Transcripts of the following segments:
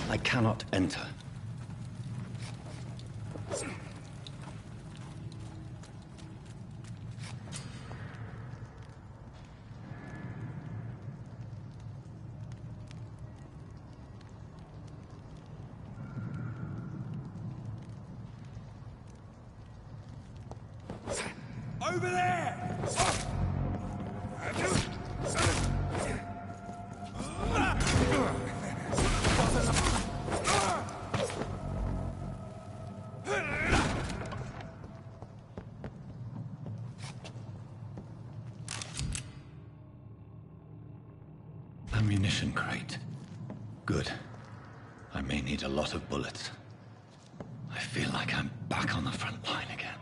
I cannot enter. Over there! Ammunition crate. Good. I may need a lot of bullets. I feel like I'm back on the front line again.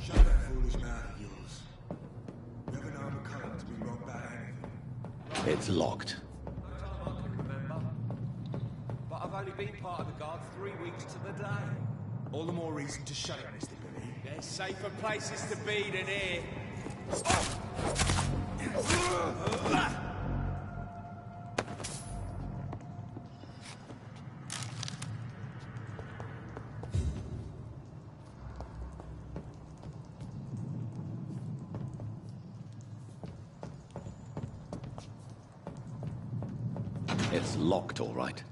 Shut that foolish mouth of yours. Never know McCulloch to be wrong about anything. It's locked. I can remember. But I've only been part of the guard 3 weeks to the day. All the more reason to shut it, Mr. Billy. There's safer places to be than here. It's locked, all right.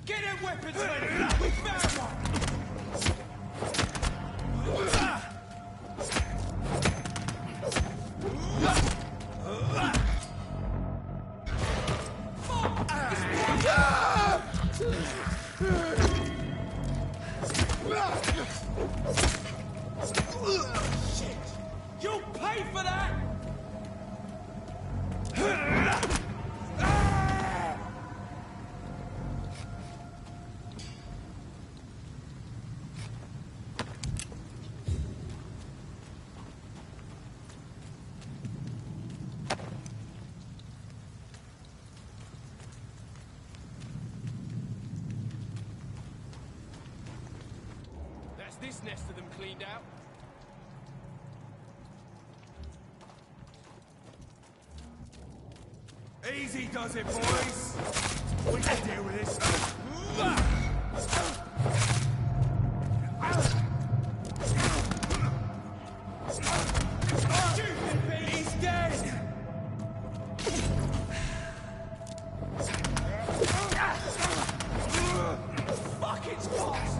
Get them weapons ready! We found one! Shit! You'll pay for that! This nest of them cleaned out. Easy does it, boys. We can deal with this. He's dead! Fuck, it's fast!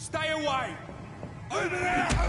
Stay away! Over there!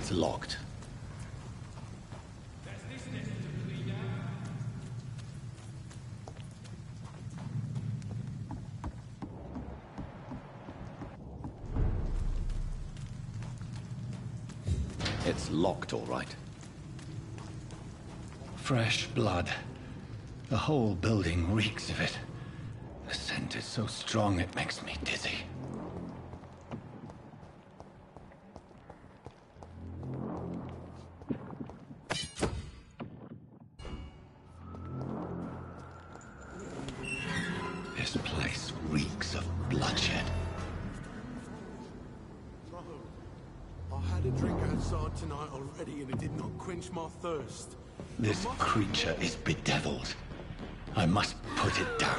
It's locked. It's locked, all right. Fresh blood. The whole building reeks of it. The scent is so strong it makes me dizzy. This place reeks of bloodshed. I had a drink outside tonight already and it did not quench my thirst. This creature is bedeviled. I must put it down.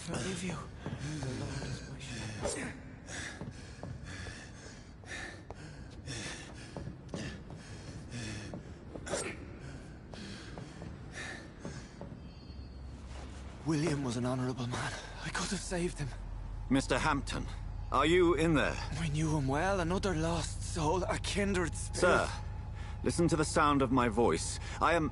Forgive you. The Lord is my shield. William was an honorable man. I could have saved him. Mr. Hampton, are you in there? I knew him well, another lost soul, a kindred spirit. Sir, listen to the sound of my voice. I'm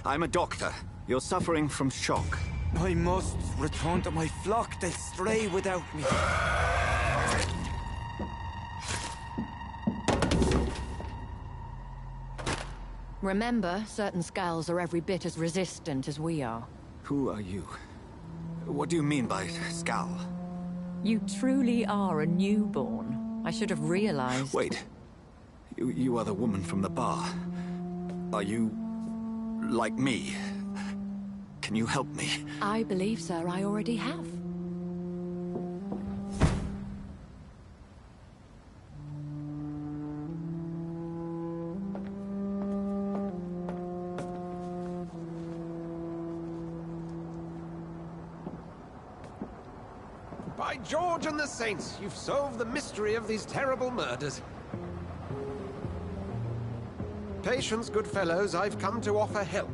a doctor. You're suffering from shock. I must return to my flock. They'll stray without me. Remember, certain skulls are every bit as resistant as we are. Who are you? What do you mean by Skal? You truly are a newborn. I should have realized. Wait. You are the woman from the bar. Are you... like me? Can you help me? I believe, sir, I already have. By George and the Saints, you've solved the mystery of these terrible murders. Patience, good fellows, I've come to offer help.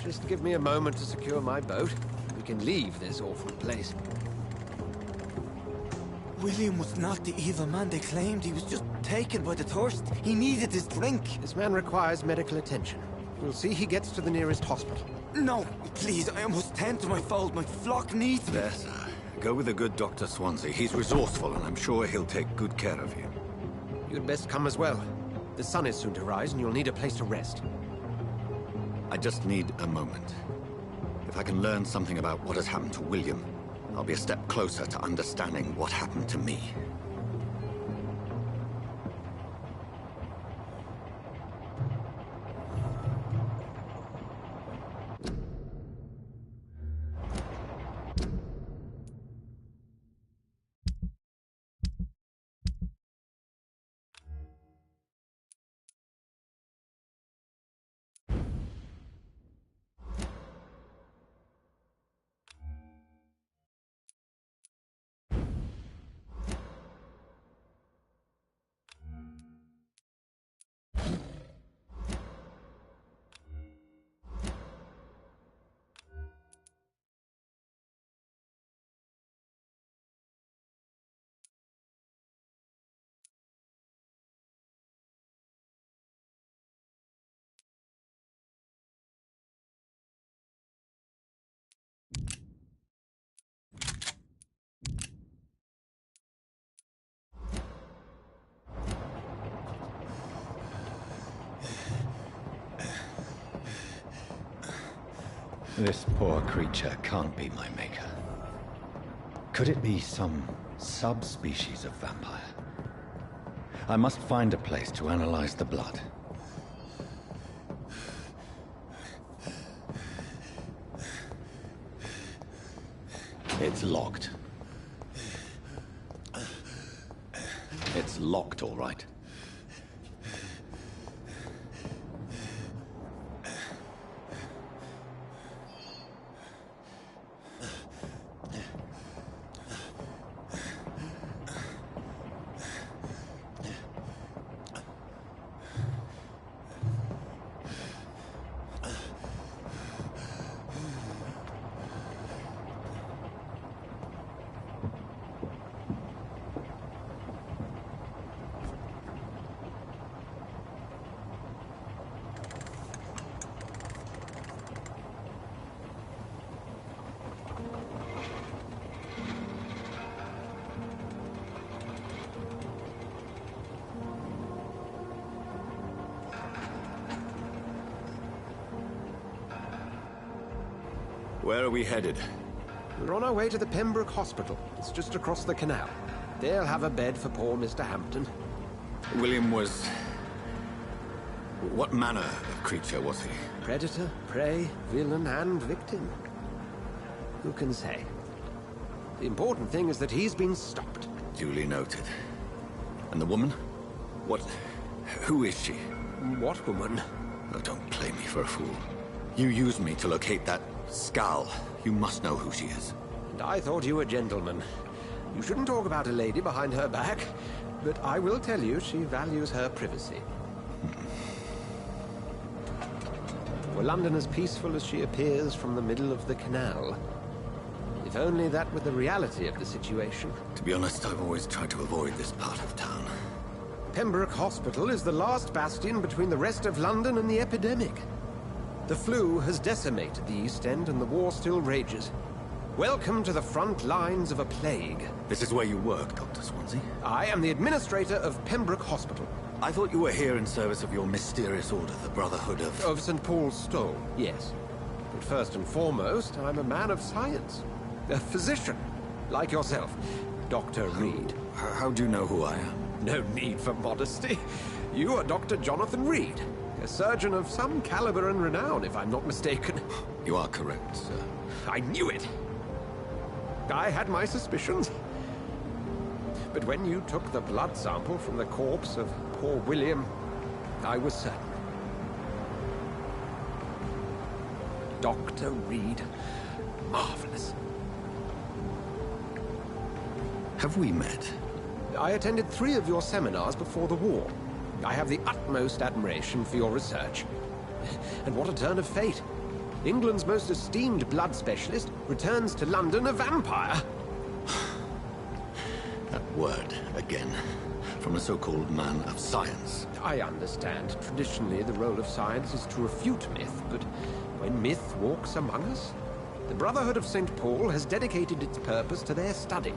Just give me a moment to secure my boat. We can leave this awful place. William was not the evil man they claimed. He was just taken by the thirst. He needed his drink. This man requires medical attention. We'll see he gets to the nearest hospital. No, please, I must tend to my fold. My flock needs me. There, sir. Go with the good Dr. Swansea. He's resourceful, and I'm sure he'll take good care of you. You'd best come as well. The sun is soon to rise, and you'll need a place to rest. I just need a moment. If I can learn something about what has happened to William, I'll be a step closer to understanding what happened to me. This poor creature can't be my maker. Could it be some subspecies of vampire? I must find a place to analyze the blood. It's locked. It's locked, all right. Where are we headed? We're on our way to the Pembroke Hospital. It's just across the canal. They'll have a bed for poor Mr. Hampton. William was... What manner of creature was he? Predator, prey, villain, and victim. Who can say? The important thing is that he's been stopped. Duly noted. And the woman? What... Who is she? What woman? Oh, don't play me for a fool. You used me to locate that skull. You must know who she is. And I thought you a gentleman. You shouldn't talk about a lady behind her back, but I will tell you she values her privacy. Were London as peaceful as she appears from the middle of the canal? If only that were the reality of the situation. To be honest, I've always tried to avoid this part of town. Pembroke Hospital is the last bastion between the rest of London and the epidemic. The flu has decimated the East End and the war still rages. Welcome to the front lines of a plague. This is where you work, Dr. Swansea? I am the administrator of Pembroke Hospital. I thought you were here in service of your mysterious order, the Brotherhood of... Of St. Paul's Stole, yes. But first and foremost, I'm a man of science. A physician, like yourself, Dr. Reed. How do you know who I am? No need for modesty. You are Dr. Jonathan Reed, a surgeon of some caliber and renown, if I'm not mistaken. You are correct, sir. I knew it! I had my suspicions. But when you took the blood sample from the corpse of poor William, I was certain. Dr. Reed. Marvelous. Have we met? I attended 3 of your seminars before the war. I have the utmost admiration for your research. And what a turn of fate. England's most esteemed blood specialist returns to London a vampire. That word, again. From a so-called man of science. I understand. Traditionally, the role of science is to refute myth, but when myth walks among us, the Brotherhood of St. Paul has dedicated its purpose to their study.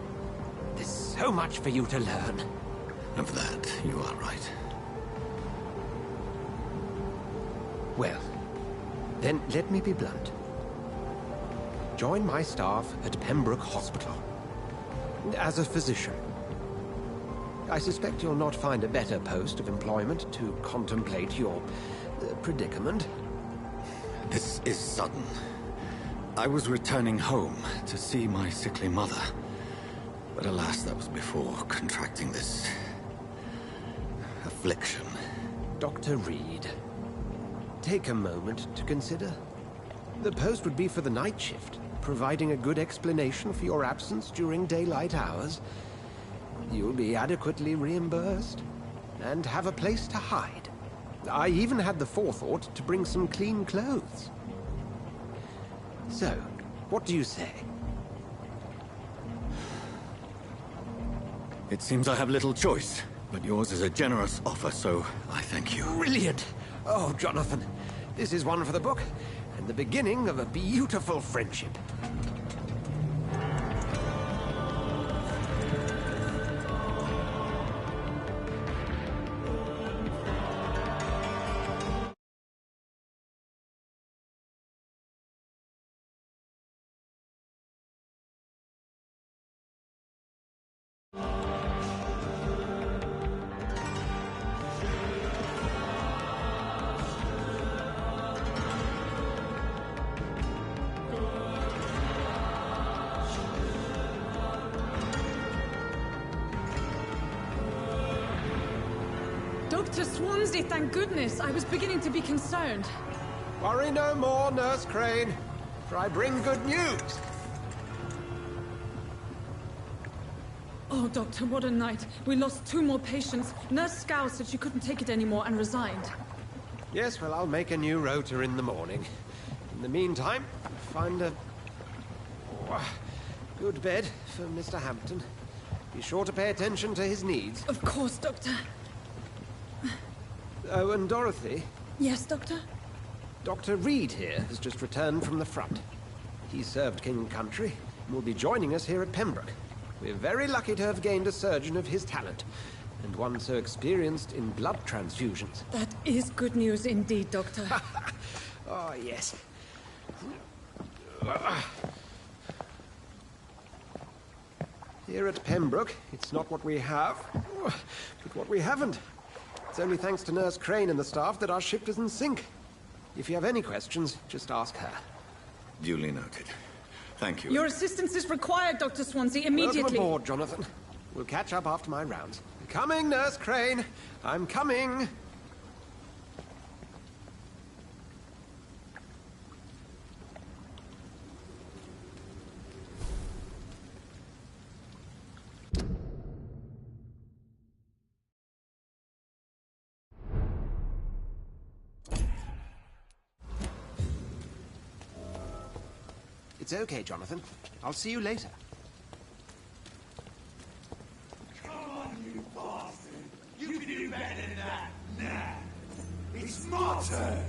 There's so much for you to learn. Of that, you are right. Well, then let me be blunt. Join my staff at Pembroke Hospital. As a physician. I suspect you'll not find a better post of employment to contemplate your predicament. This is sudden. I was returning home to see my sickly mother. But alas, that was before contracting this... affliction. Dr. Reed, take a moment to consider. The post would be for the night shift, providing a good explanation for your absence during daylight hours. You'll be adequately reimbursed, and have a place to hide. I even had the forethought to bring some clean clothes. So, what do you say? It seems I have little choice, but yours is a generous offer, so I thank you. Brilliant! Oh, Jonathan, this is one for the book, and the beginning of a beautiful friendship. Swansea, thank goodness. I was beginning to be concerned. Worry no more, Nurse Crane, for I bring good news. Oh, Doctor, what a night. We lost 2 more patients. Nurse Scow said she couldn't take it anymore and resigned. Yes, well, I'll make a new rota in the morning. In the meantime, find a good bed for Mr. Hampton. Be sure to pay attention to his needs. Of course, Doctor. Oh, and Dorothy, Yes, Doctor? Dr. Reed here has just returned from the front. He served King and Country and will be joining us here at Pembroke. We're very lucky to have gained a surgeon of his talent, and one so experienced in blood transfusions. That is good news indeed, Doctor. Oh, yes. Here at Pembroke, it's not what we have, but what we haven't. It's only thanks to Nurse Crane and the staff that our ship doesn't sink. If you have any questions, just ask her. Duly noted. Thank you. Your assistance is required, Dr. Swansea, immediately. Welcome aboard, Jonathan. We'll catch up after my rounds. Coming, Nurse Crane. I'm coming. It's okay, Jonathan. I'll see you later. Come on, you bastard! You can do better than that! Nah! It's my turn!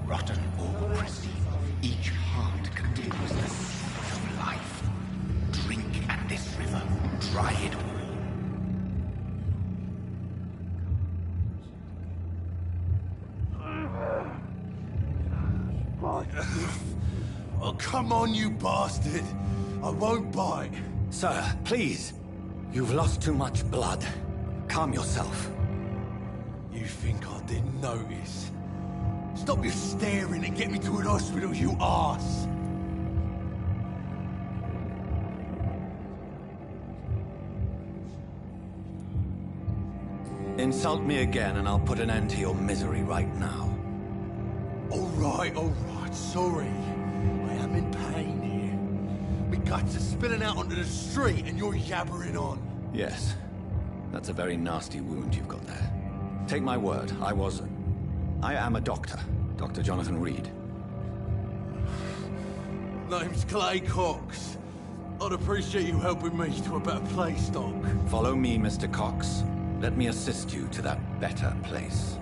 Rotten autocracy. Each heart contains the seed of life. Drink at this river. Try it all. Oh, come on, you bastard! I won't bite. Sir, please. You've lost too much blood. Calm yourself. You think I didn't notice? Stop your staring and get me to an hospital, you arse! Insult me again and I'll put an end to your misery right now. All right, sorry. I am in pain here. My guts are spilling out onto the street and you're yabbering on. Yes. That's a very nasty wound you've got there. Take my word, I am a doctor. Dr. Jonathan Reed. Name's Clay Cox. I'd appreciate you helping me to a better place, Doc. Follow me, Mr. Cox. Let me assist you to that better place.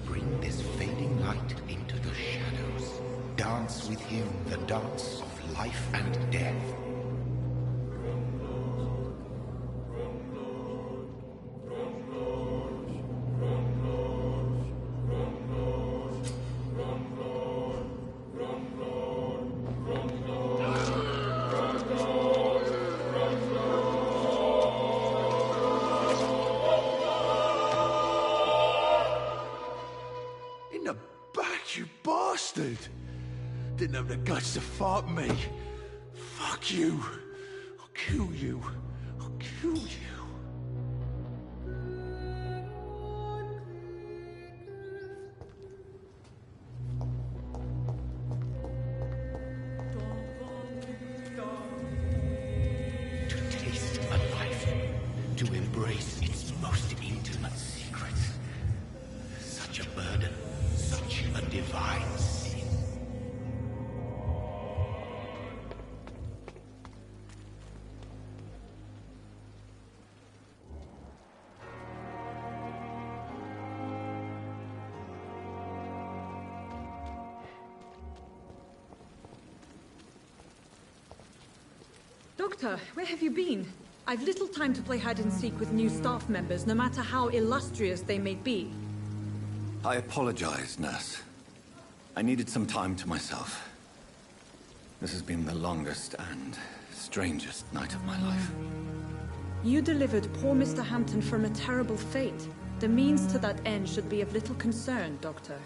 Bring this fading light into the shadows. Dance with him the dance of life and death. In the back, you bastard! Didn't have the guts to fight me. Fuck you. I'll kill you. I'll kill you. To taste a life, to embrace its most intimate secrets. Such a burden, such a divine sin. Doctor, where have you been? I've little time to play hide-and-seek with new staff members, no matter how illustrious they may be. I apologize, nurse. I needed some time to myself. This has been the longest and strangest night of my life. You delivered poor Mr. Hampton from a terrible fate. The means to that end should be of little concern, Doctor.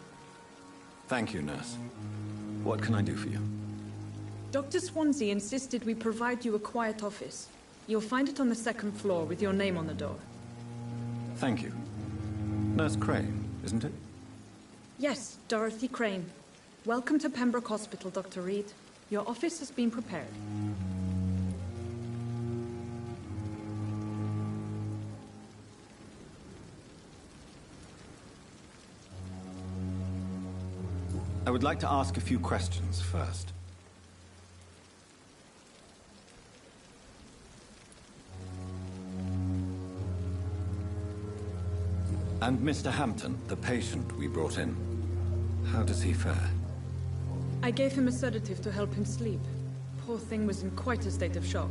Thank you, nurse. What can I do for you? Dr. Swansea insisted we provide you a quiet office. You'll find it on the second floor with your name on the door. Thank you. Nurse Crane, isn't it? Yes, Dorothy Crane. Welcome to Pembroke Hospital, Dr. Reed. Your office has been prepared. I would like to ask a few questions first. And Mr. Hampton, the patient we brought in, how does he fare? I gave him a sedative to help him sleep. Poor thing was in quite a state of shock.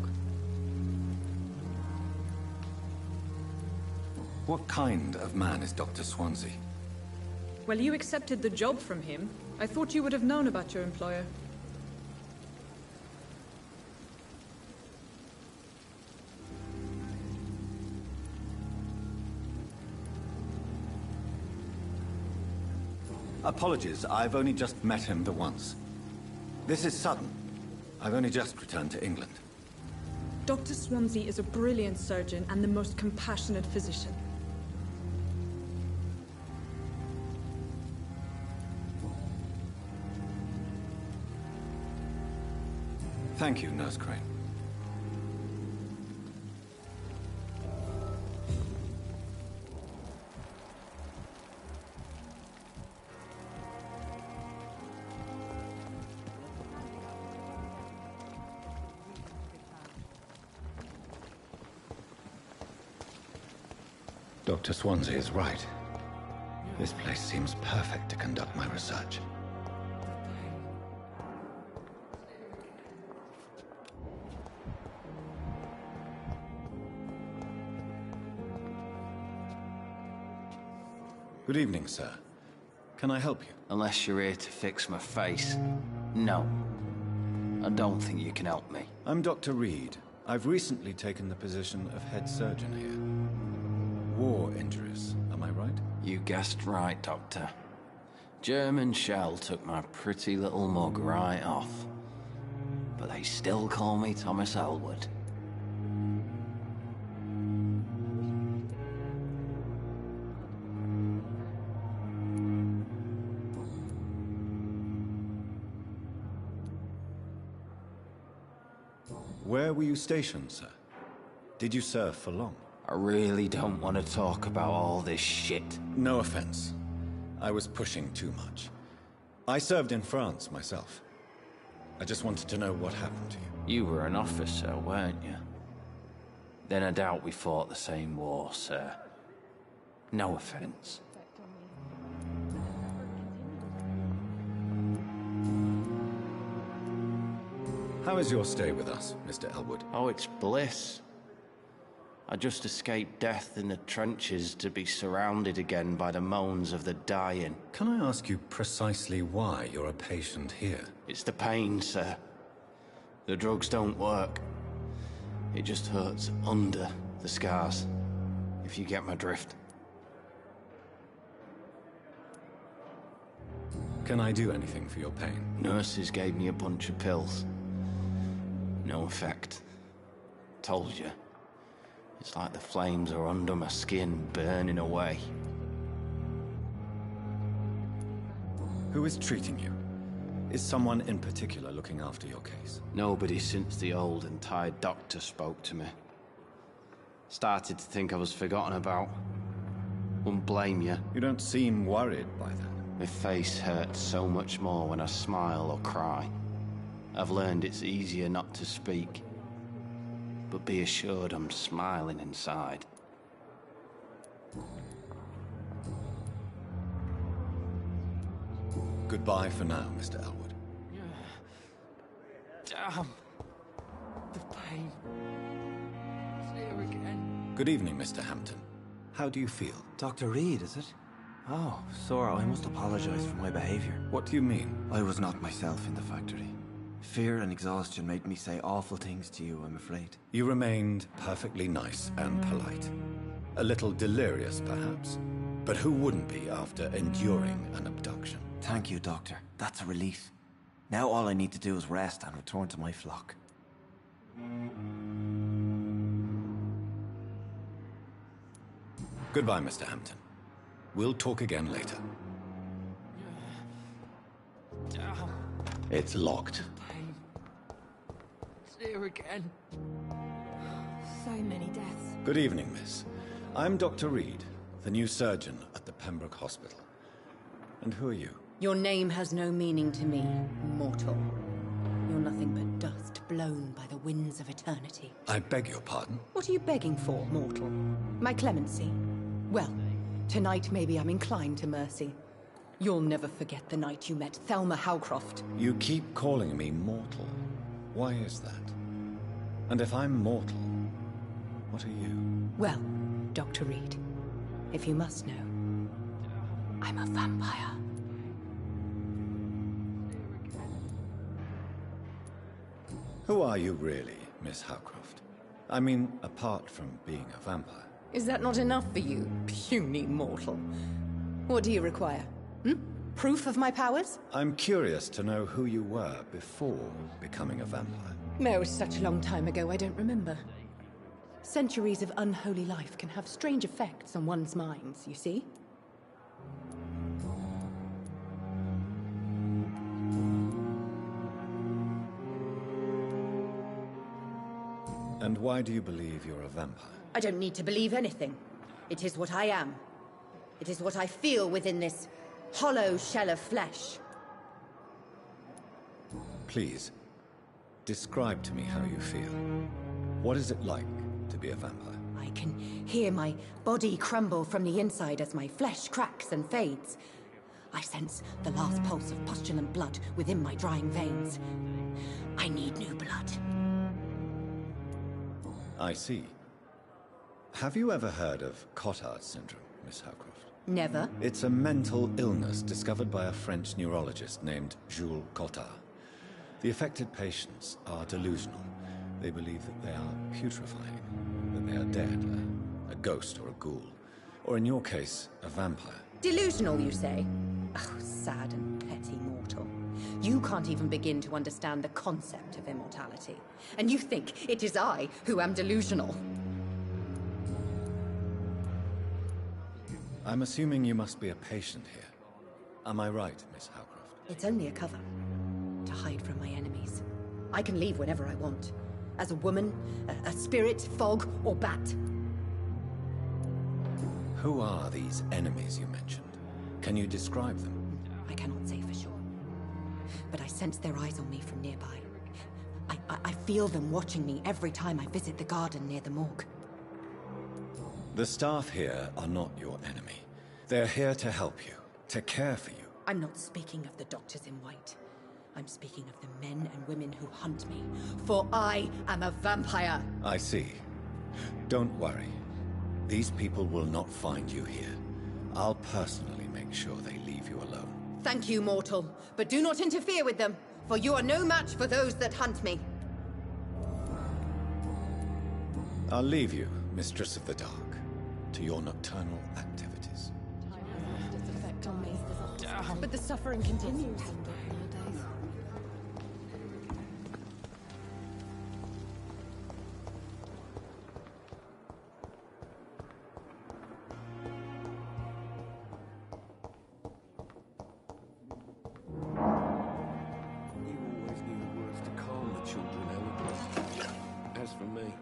What kind of man is Dr. Swansea? Well, you accepted the job from him. I thought you would have known about your employer. Apologies, I've only just met him the once. This is Sutton. I've only just returned to England. Dr. Swansea is a brilliant surgeon and the most compassionate physician. Thank you, Nurse Crane. Dr. Swansea is right. This place seems perfect to conduct my research. Good evening, sir. Can I help you? Unless you're here to fix my face. No. I don't think you can help me. I'm Dr. Reed. I've recently taken the position of head surgeon here. War injuries, am I right? You guessed right, Doctor. German shell took my pretty little mug right off. But they still call me Thomas Elwood. Where were you stationed, sir? Did you serve for long? I really don't want to talk about all this shit. No offense. I was pushing too much. I served in France myself. I just wanted to know what happened to you. You were an officer, weren't you? Then I doubt we fought the same war, sir. No offense. How is your stay with us, Mr. Elwood? Oh, it's bliss. I just escaped death in the trenches to be surrounded again by the moans of the dying. Can I ask you precisely why you're a patient here? It's the pain, sir. The drugs don't work. It just hurts under the scars, if you get my drift. Can I do anything for your pain? Nurses gave me a bunch of pills. No effect. Told you. It's like the flames are under my skin, burning away. Who is treating you? Is someone in particular looking after your case? Nobody since the old and tired doctor spoke to me. Started to think I was forgotten about. Wouldn't blame you. You don't seem worried by that. My face hurts so much more when I smile or cry. I've learned it's easier not to speak. But be assured I'm smiling inside. Goodbye for now, Mr. Elwood. Damn. The pain. It's here again. Good evening, Mr. Hampton. How do you feel? Dr. Reed, is it? Oh, Sora, I must apologize for my behavior. What do you mean? I was not myself in the factory. Fear and exhaustion made me say awful things to you, I'm afraid. You remained perfectly nice and polite. A little delirious, perhaps. But who wouldn't be after enduring an abduction? Thank you, Doctor. That's a relief. Now all I need to do is rest and return to my flock. Goodbye, Mr. Hampton. We'll talk again later. It's locked. Pain. It's here again. So many deaths. Good evening, miss. I'm Dr. Reed, the new surgeon at the Pembroke Hospital. And who are you? Your name has no meaning to me, mortal. You're nothing but dust blown by the winds of eternity. I beg your pardon? What are you begging for, mortal? My clemency? Well, tonight maybe I'm inclined to mercy. You'll never forget the night you met Thelma Howcroft. You keep calling me mortal. Why is that? And if I'm mortal, what are you? Well, Dr. Reed, if you must know, I'm a vampire. Who are you really, Miss Howcroft? I mean, apart from being a vampire. Is that not enough for you, puny mortal? What do you require? Proof of my powers? I'm curious to know who you were before becoming a vampire. No, such a long time ago, I don't remember. Centuries of unholy life can have strange effects on one's minds, you see? And why do you believe you're a vampire? I don't need to believe anything. It is what I am. It is what I feel within this hollow shell of flesh. Please, describe to me how you feel. What is it like to be a vampire? I can hear my body crumble from the inside as my flesh cracks and fades. I sense the last pulse of pustulant blood within my drying veins. I need new blood. I see. Have you ever heard of Cotard syndrome, Miss Howcroft? Never. It's a mental illness discovered by a French neurologist named Jules Cotard. The affected patients are delusional. They believe that they are putrefying, that they are dead, a ghost or a ghoul, or in your case, a vampire. Delusional, you say? Oh, sad and petty mortal. You can't even begin to understand the concept of immortality. And you think it is I who am delusional. I'm assuming you must be a patient here. Am I right, Miss Howcroft? It's only a cover. To hide from my enemies. I can leave whenever I want. As a woman, a spirit, fog, or bat. Who are these enemies you mentioned? Can you describe them? I cannot say for sure. But I sense their eyes on me from nearby. I feel them watching me every time I visit the garden near the morgue. The staff here are not your enemy. They're here to help you, to care for you. I'm not speaking of the doctors in white. I'm speaking of the men and women who hunt me. For I am a vampire! I see. Don't worry. These people will not find you here. I'll personally make sure they leave you alone. Thank you, mortal. But do not interfere with them, for you are no match for those that hunt me. I'll leave you, Mistress of the Dark, to your nocturnal activities. Effect on me. But the suffering continues. As for me,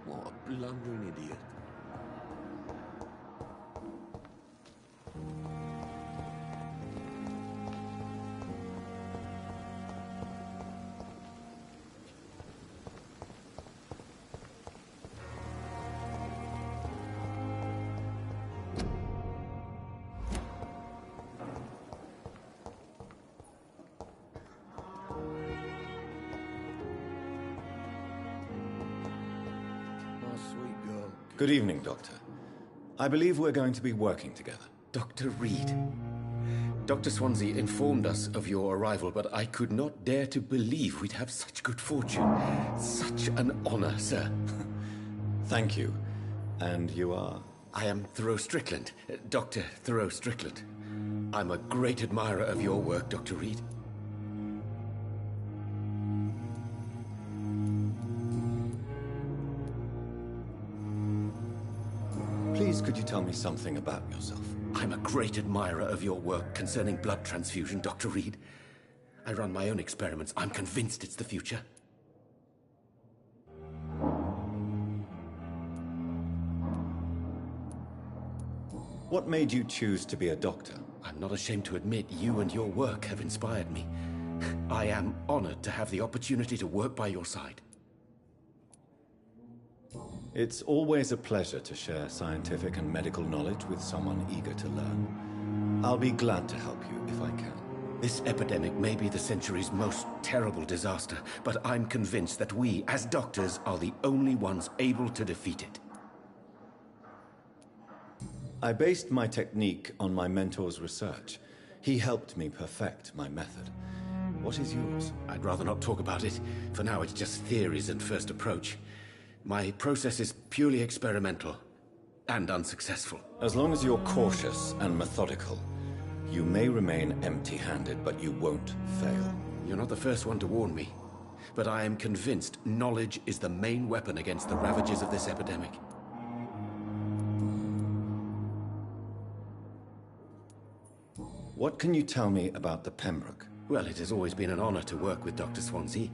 what a blundering idiot. Good evening, Doctor. I believe we're going to be working together. Dr. Reed. Dr. Swansea informed us of your arrival, but I could not dare to believe we'd have such good fortune. Such an honor, sir. Thank you. And you are? I am Thoreau Strickland, Dr. Thoreau Strickland. I'm a great admirer of your work, Dr. Reed. Please, could you tell me something about yourself? I'm a great admirer of your work concerning blood transfusion, Dr. Reed. I run my own experiments. I'm convinced it's the future. What made you choose to be a doctor? I'm not ashamed to admit you and your work have inspired me. I am honored to have the opportunity to work by your side. It's always a pleasure to share scientific and medical knowledge with someone eager to learn. I'll be glad to help you if I can. This epidemic may be the century's most terrible disaster, but I'm convinced that we, as doctors, are the only ones able to defeat it. I based my technique on my mentor's research. He helped me perfect my method. What is yours? I'd rather not talk about it. For now, it's just theories and first approach. My process is purely experimental and unsuccessful. As long as you're cautious and methodical, you may remain empty-handed, but you won't fail. You're not the first one to warn me, but I am convinced knowledge is the main weapon against the ravages of this epidemic. What can you tell me about the Pembroke? Well, it has always been an honor to work with Dr. Swansea.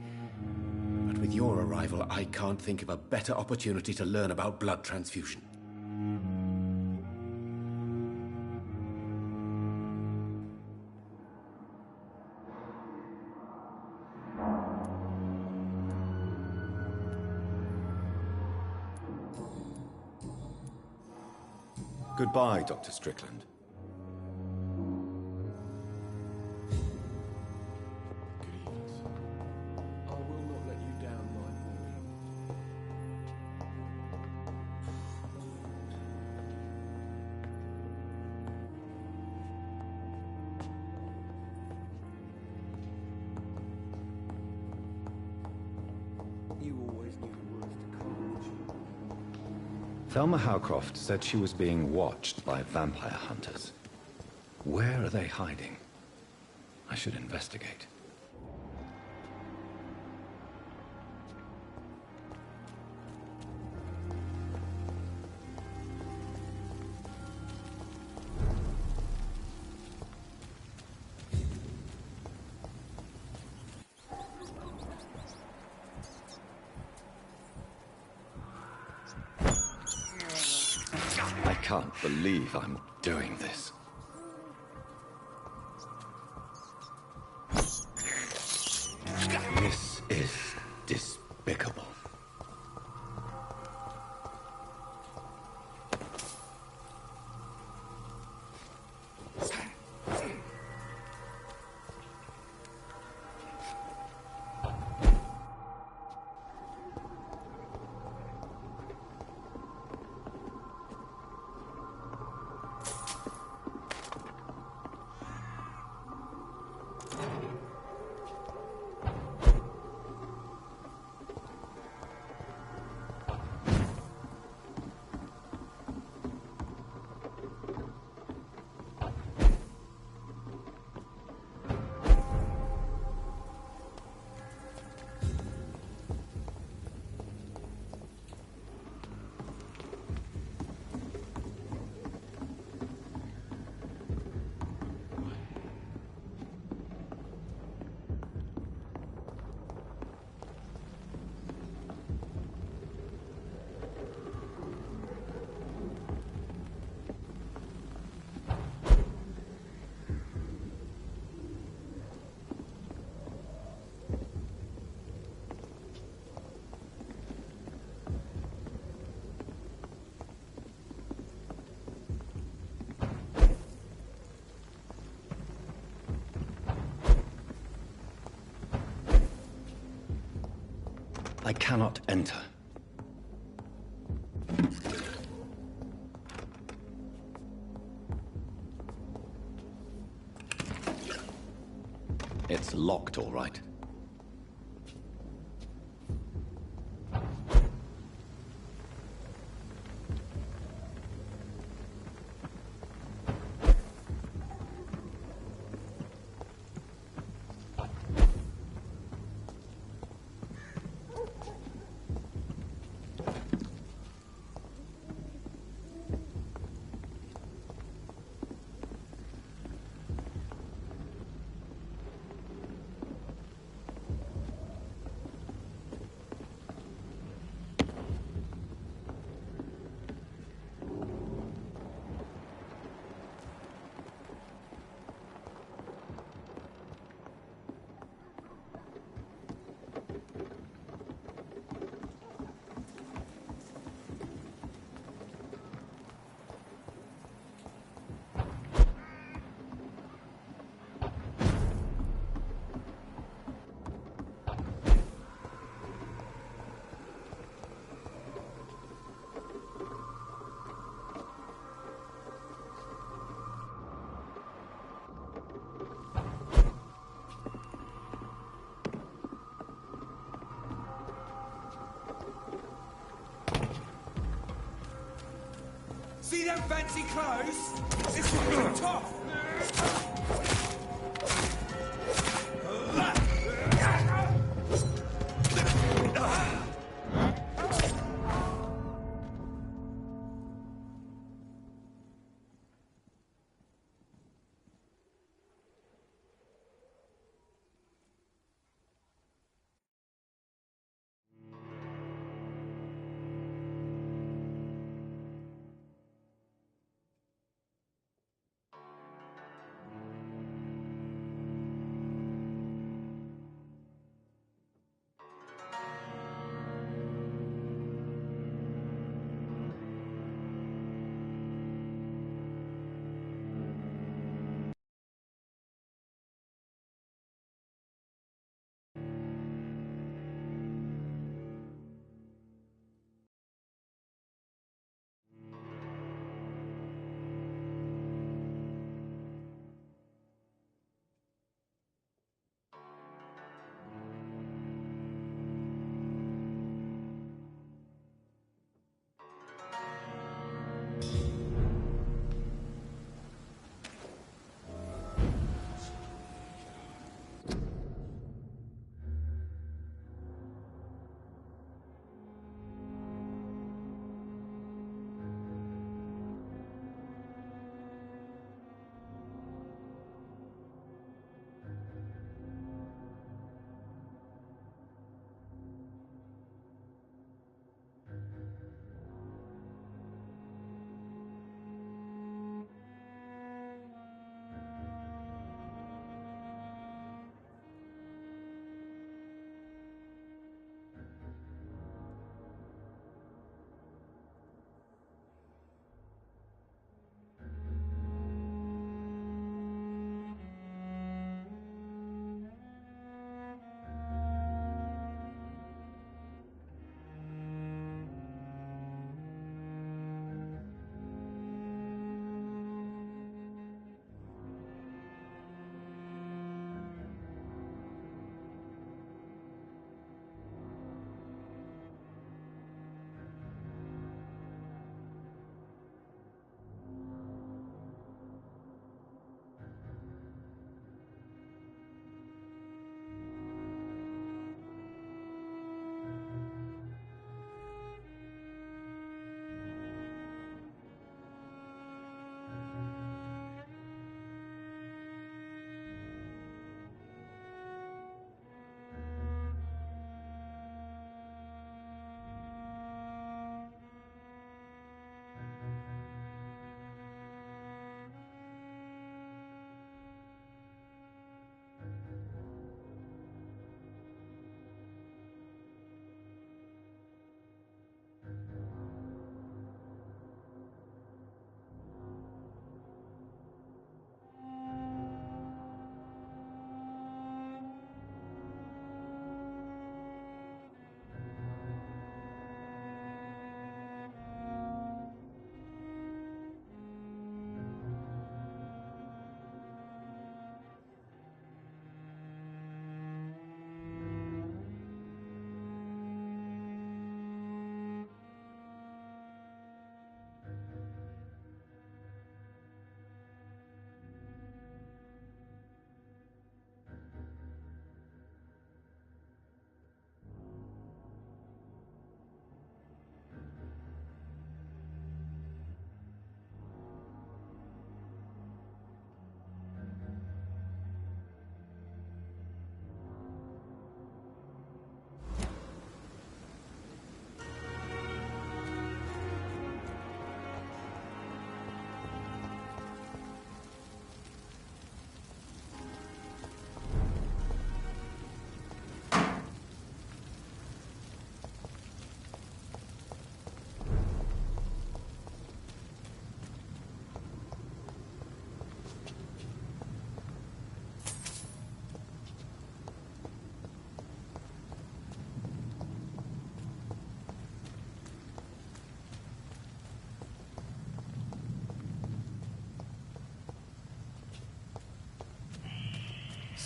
But with your arrival, I can't think of a better opportunity to learn about blood transfusion. Goodbye, Dr. Strickland. Thelma Howcroft said she was being watched by vampire hunters. Where are they hiding? I should investigate. I can't believe I'm doing this. This is despicable. I cannot enter. locked, all right. See them fancy clothes? It's fucking tough!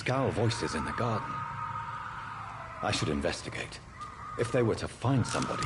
Skal voices in the garden. I should investigate. If they were to find somebody...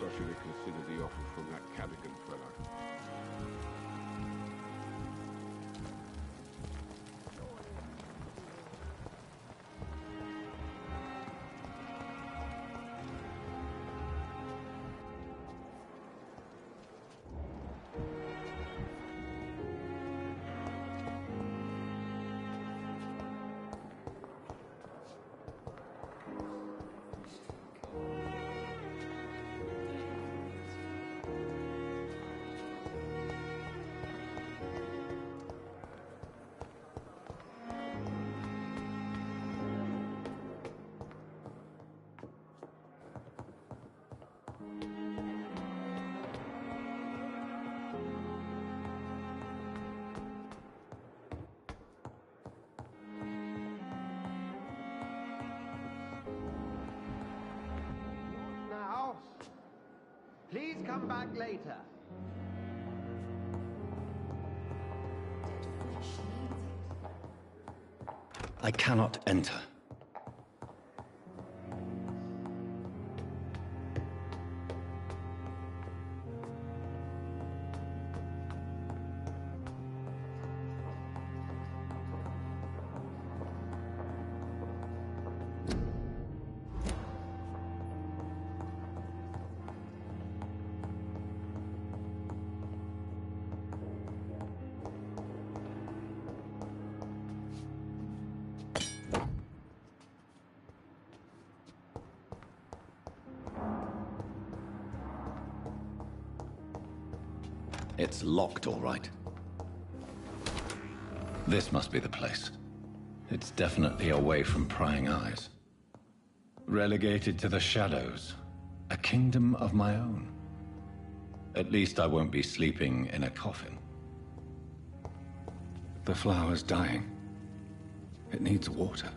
I should have considered the offer from that Cadigan fellow. Please come back later. I cannot enter. It's locked, all right. This must be the place. It's definitely away from prying eyes. Relegated to the shadows. A kingdom of my own. At least I won't be sleeping in a coffin. The flower's dying. It needs water.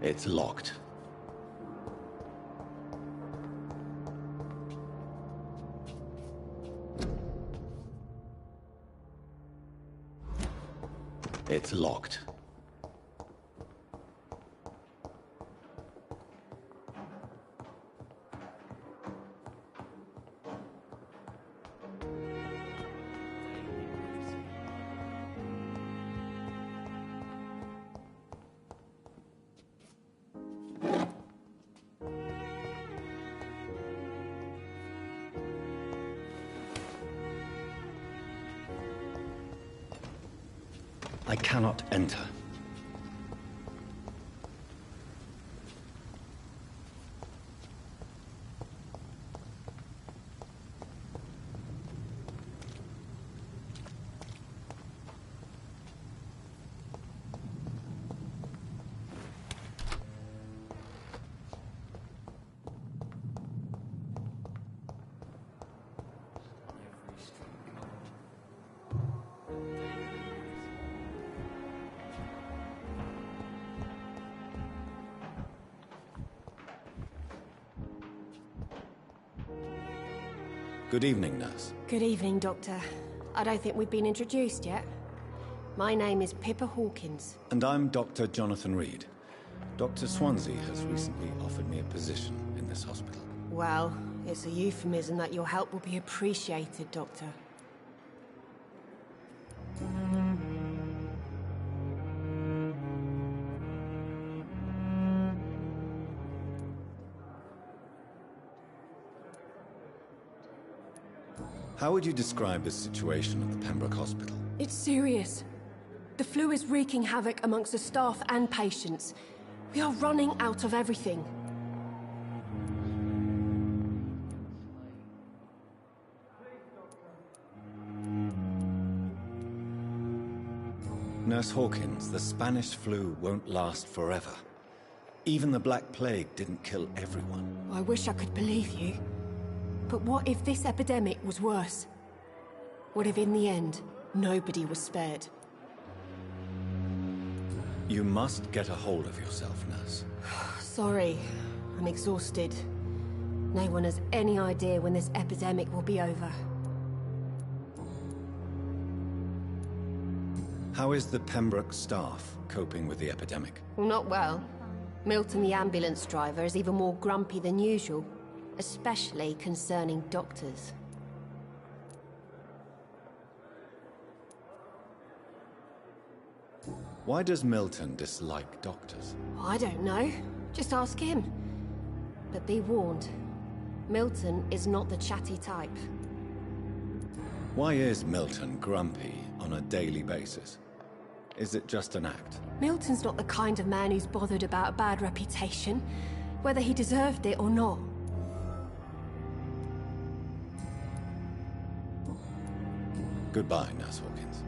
It's locked. It's locked. I cannot enter. Good evening, nurse. Good evening, Doctor. I don't think we've been introduced yet. My name is Pippa Hawkins. And I'm Dr. Jonathan Reed. Dr. Swansea has recently offered me a position in this hospital. Well, it's a euphemism that your help will be appreciated, Doctor. How would you describe the situation at the Pembroke Hospital? It's serious. The flu is wreaking havoc amongst the staff and patients. We are running out of everything. Nurse Hawkins, the Spanish flu won't last forever. Even the Black Plague didn't kill everyone. I wish I could believe you. But what if this epidemic was worse? What if in the end, nobody was spared? You must get a hold of yourself, nurse. Sorry, I'm exhausted. No one has any idea when this epidemic will be over. How is the Pembroke staff coping with the epidemic? Well, not well. Milton, the ambulance driver, is even more grumpy than usual. Especially concerning doctors. Why does Milton dislike doctors? I don't know. Just ask him. But be warned, Milton is not the chatty type. Why is Milton grumpy on a daily basis? Is it just an act? Milton's not the kind of man who's bothered about a bad reputation, whether he deserved it or not. Goodbye, Nurse Hawkins.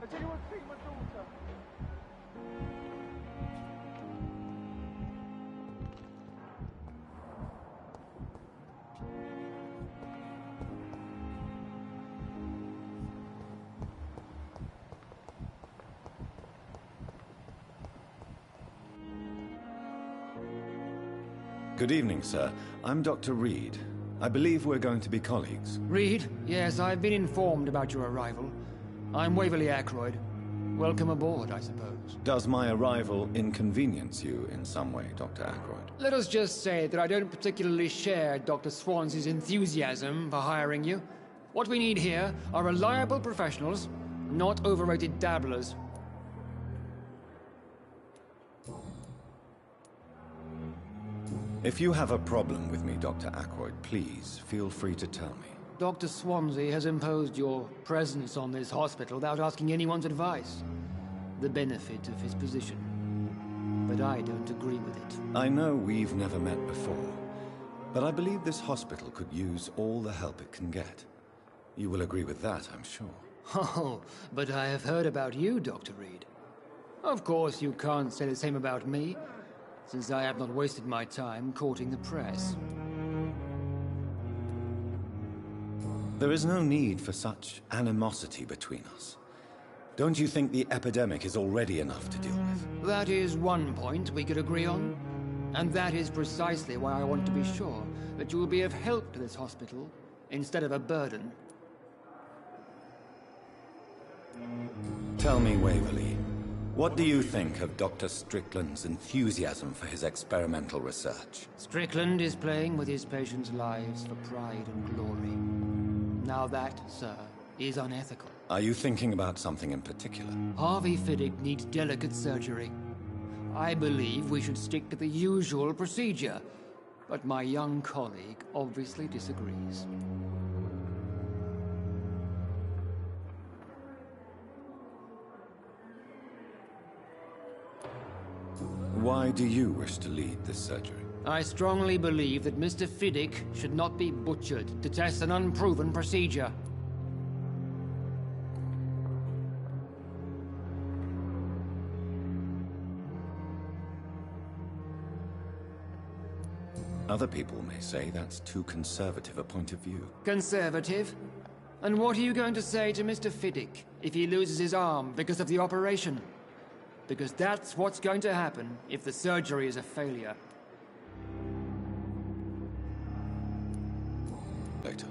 Has anyone seen my daughter? Good evening, sir. I'm Dr. Reed. I believe we're going to be colleagues. Reed? Yes, I've been informed about your arrival. I'm Waverly Ackroyd. Welcome aboard, I suppose. Does my arrival inconvenience you in some way, Dr. Ackroyd? Let us just say that I don't particularly share Dr. Swansea's enthusiasm for hiring you. What we need here are reliable professionals, not overrated dabblers. If you have a problem with me, Dr. Ackroyd, please feel free to tell me. Dr. Swansea has imposed your presence on this hospital without asking anyone's advice. The benefit of his position. But I don't agree with it. I know we've never met before, but I believe this hospital could use all the help it can get. You will agree with that, I'm sure. Oh, but I have heard about you, Dr. Reed. Of course, you can't say the same about me, since I have not wasted my time courting the press. There is no need for such animosity between us. Don't you think the epidemic is already enough to deal with? That is one point we could agree on. And that is precisely why I want to be sure that you will be of help to this hospital, instead of a burden. Tell me, Waverly, what do you think of Dr. Strickland's enthusiasm for his experimental research? Strickland is playing with his patients' lives for pride and glory. Now that, sir, is unethical. Are you thinking about something in particular? Harvey Fiddick needs delicate surgery. I believe we should stick to the usual procedure, but my young colleague obviously disagrees. Why do you wish to lead this surgery? I strongly believe that Mr. Fiddick should not be butchered to test an unproven procedure. Other people may say that's too conservative a point of view. Conservative? And what are you going to say to Mr. Fiddick if he loses his arm because of the operation? Because that's what's going to happen if the surgery is a failure. Later.